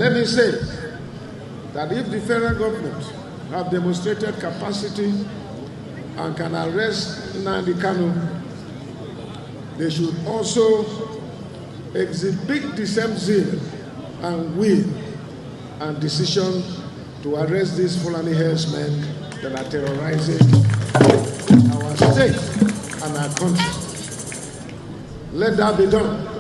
let me say that if the federal government have demonstrated capacity and can arrest Nnamdi Kanu, they should also exhibit the same zeal and will and decision to arrest these Fulani herdsmen that are terrorizing our state and our country. Let that be done.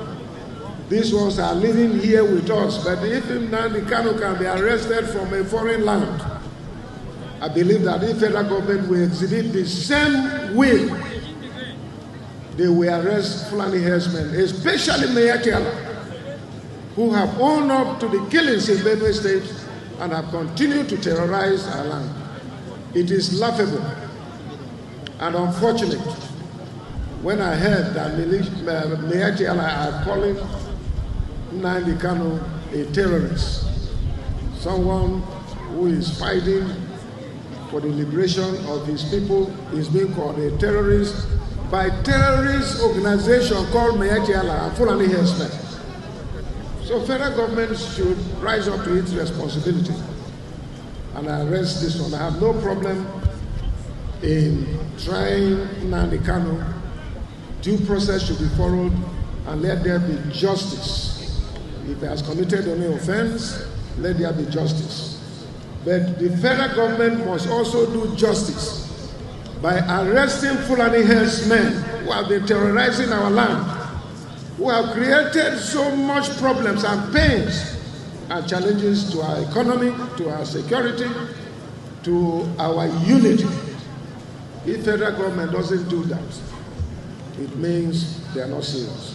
These ones are living here with us, but if Nnamdi Kanu can be arrested from a foreign land, I believe that if federal government will exhibit the same will, they will arrest Fulani herdsmen, especially Mayotte Allah, who have owned up to the killings in Benue State and have continued to terrorize our land. It is laughable and unfortunate when I heard that Mayotte Allah are calling Nnamdi Kanu a terrorist, someone who is fighting for the liberation of his people is being called a terrorist by terrorist organization called Mayotte Allah and Fulani herdsmen. So federal government should rise up to its responsibility and arrest this one. I have no problem in trying Nnamdi Kanu. Due process should be followed and let there be justice. If he has committed any offense, let there be justice. But the federal government must also do justice by arresting Fulani herdsmen who have been terrorizing our land, who have created so much problems and pains and challenges to our economy, to our security, to our unity. If federal government doesn't do that, it means they are not serious.